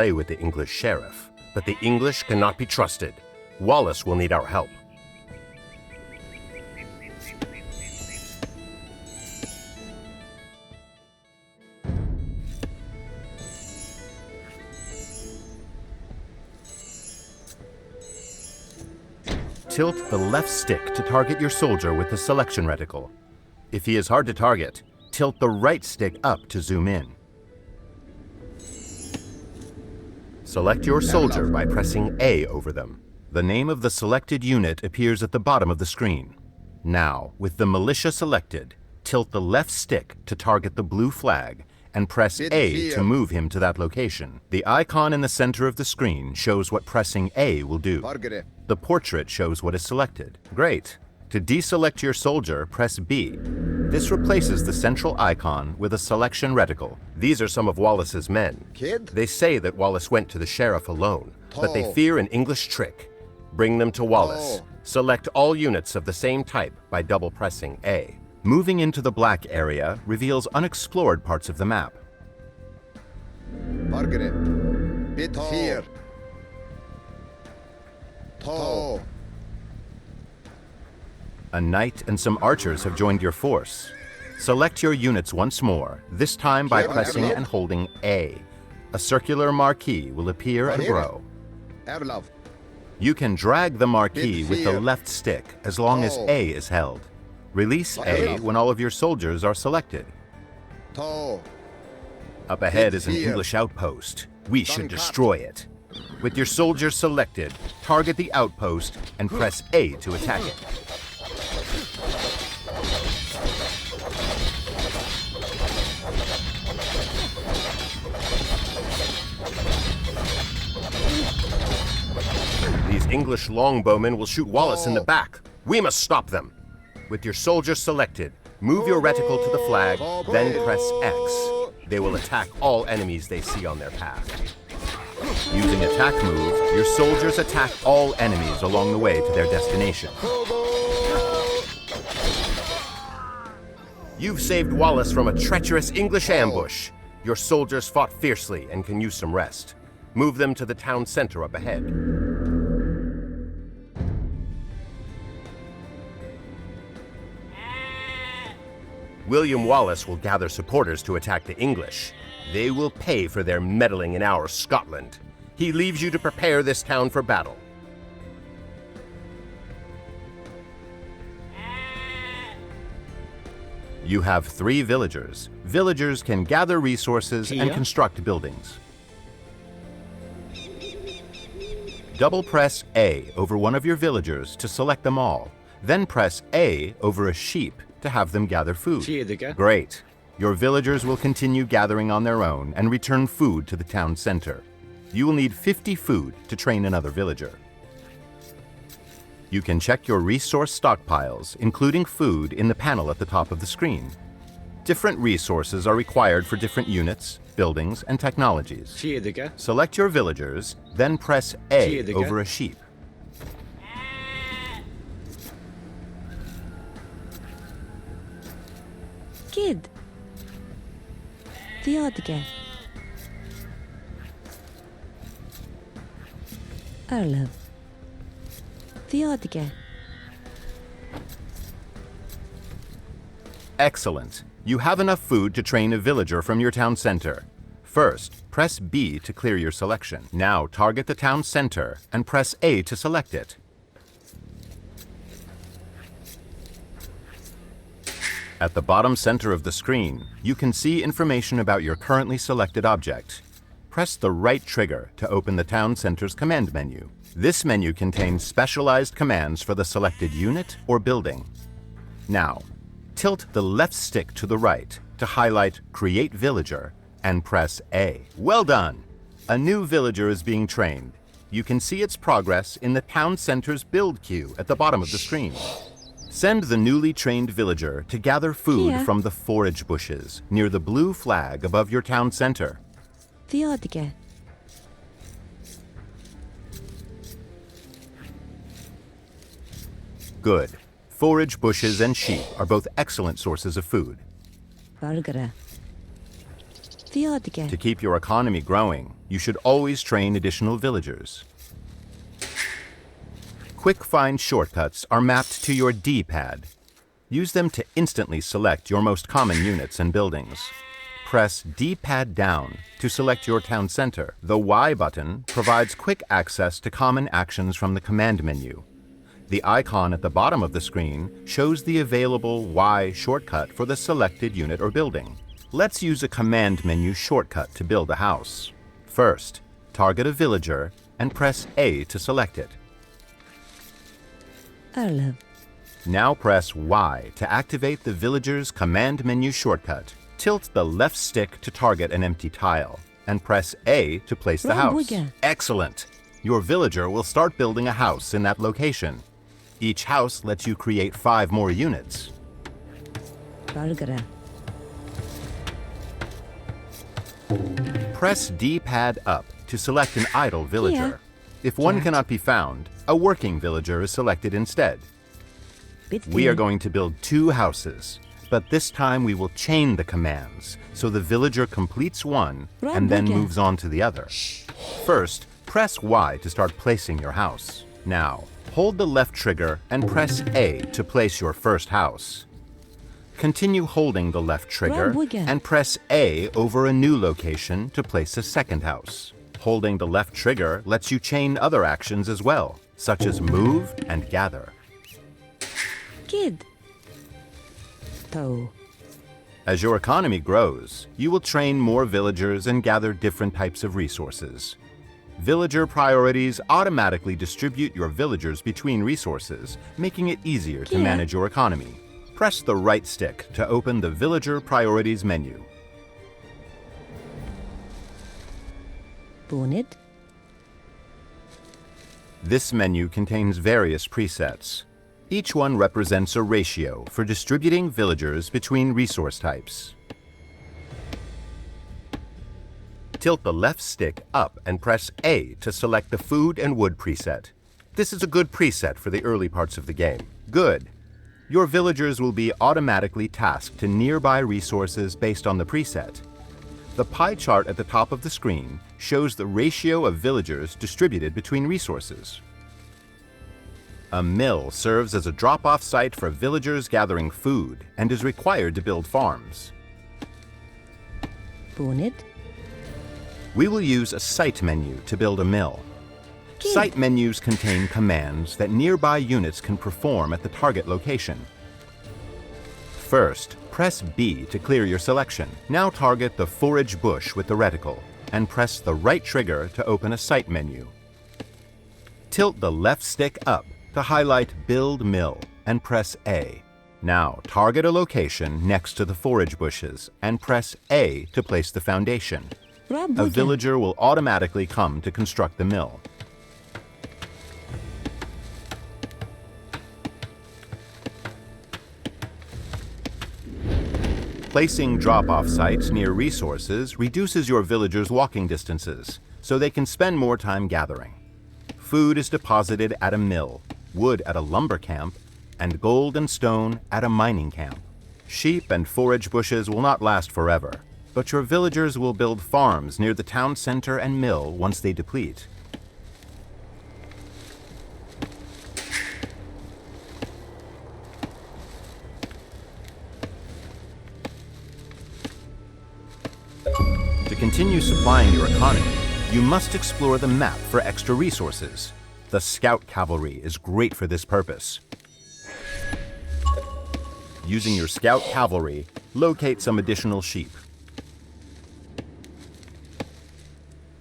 play with the English sheriff, but the English cannot be trusted. Wallace will need our help. Tilt the left stick to target your soldier with the selection reticle. If he is hard to target, tilt the right stick up to zoom in. Select your soldier by pressing A over them. The name of the selected unit appears at the bottom of the screen. Now, with the militia selected, tilt the left stick to target the blue flag and press A to move him to that location. The icon in the center of the screen shows what pressing A will do. The portrait shows what is selected. Great. To deselect your soldier, press B. This replaces the central icon with a selection reticle. These are some of Wallace's men. They say that Wallace went to the sheriff alone, but they fear an English trick. Bring them to Wallace. Select all units of the same type by double pressing A. Moving into the black area reveals unexplored parts of the map. Here. A knight and some archers have joined your force. Select your units once more, this time by pressing and holding A. A circular marquee will appear and grow. You can drag the marquee with the left stick as long as A is held. Release A when all of your soldiers are selected. Up ahead is an English outpost. We should destroy it. With your soldiers selected, target the outpost and press A to attack it. These English longbowmen will shoot Wallace in the back. We must stop them. With your soldiers selected, move your reticle to the flag, then press X. They will attack all enemies they see on their path. Using attack move, your soldiers attack all enemies along the way to their destination. You've saved Wallace from a treacherous English ambush. Your soldiers fought fiercely and can use some rest. Move them to the town center up ahead. William Wallace will gather supporters to attack the English. They will pay for their meddling in our Scotland. He leaves you to prepare this town for battle. You have 3 villagers. Villagers can gather resources and construct buildings. Double press A over one of your villagers to select them all. Then press A over a sheep to have them gather food. Great. Your villagers will continue gathering on their own and return food to the town center. You will need 50 food to train another villager. You can check your resource stockpiles, including food, in the panel at the top of the screen. Different resources are required for different units, buildings, and technologies. Select your villagers, then press A over a sheep. Kid. Diodge. Arlev. Diodge. Excellent. You have enough food to train a villager from your town center. First, press B to clear your selection. Now target the town center and press A to select it. At the bottom center of the screen, you can see information about your currently selected object. Press the right trigger to open the town center's command menu. This menu contains specialized commands for the selected unit or building. Now, tilt the left stick to the right to highlight Create Villager and press A. Well done! A new villager is being trained. You can see its progress in the town center's build queue at the bottom of the screen. Send the newly trained villager to gather food from the forage bushes near the blue flag above your town center. Diodge. Good. Forage bushes and sheep are both excellent sources of food. Bargara. The 어디게? To keep your economy growing, you should always train additional villagers. Quick find shortcuts are mapped to your D-pad. Use them to instantly select your most common units and buildings. Press D-pad down to select your town center. The Y button provides quick access to common actions from the command menu. The icon at the bottom of the screen shows the available Y shortcut for the selected unit or building. Let's use a command menu shortcut to build a house. First, target a villager and press A to select it. Arlov. Now press Y to activate the villager's command menu shortcut. Tilt the left stick to target an empty tile, and press A to place the house. Rambuja. Excellent! Your villager will start building a house in that location. Each house lets you create 5 more units. Bargara. Press D-pad up to select an idle villager. If one Jack. cannot be found, a working villager is selected instead. Bitki. We are going to build 2 houses, but this time we will chain the commands, so the villager completes one and then Rambuja. moves on to the other. First, press Y to start placing your house. Now, hold the left trigger and press A to place your first house. Continue holding the left trigger Rambuja. and press A over a new location to place a second house. Holding the left trigger lets you chain other actions as well, such as move and gather. Kid. Toe. As your economy grows, you will train more villagers and gather different types of resources. Villager priorities automatically distribute your villagers between resources, making it easier to Yeah. manage your economy. Press the right stick to open the Villager Priorities menu. Bonnet. This menu contains various presets. Each one represents a ratio for distributing villagers between resource types. Tilt the left stick up and press A to select the Food and Wood preset. This is a good preset for the early parts of the game. Good. Your villagers will be automatically tasked to nearby resources based on the preset. The pie chart at the top of the screen shows the ratio of villagers distributed between resources. A mill serves as a drop-off site for villagers gathering food and is required to build farms. Bonnet. We will use a site menu to build a mill. Kid. Site menus contain commands that nearby units can perform at the target location. First, press B to clear your selection. Now target the forage bush with the reticle and press the right trigger to open a site menu. Tilt the left stick up to highlight Build Mill and press A. Now target a location next to the forage bushes and press A to place the foundation. A Rambuja. villager will automatically come to construct the mill. Placing drop-off sites near resources reduces your villagers' walking distances, so they can spend more time gathering. Food is deposited at a mill, wood at a lumber camp, and gold and stone at a mining camp. Sheep and forage bushes will not last forever, but your villagers will build farms near the town center and mill once they deplete. To continue supplying your economy, you must explore the map for extra resources. The Scout Cavalry is great for this purpose. Using your Scout Cavalry, locate some additional sheep.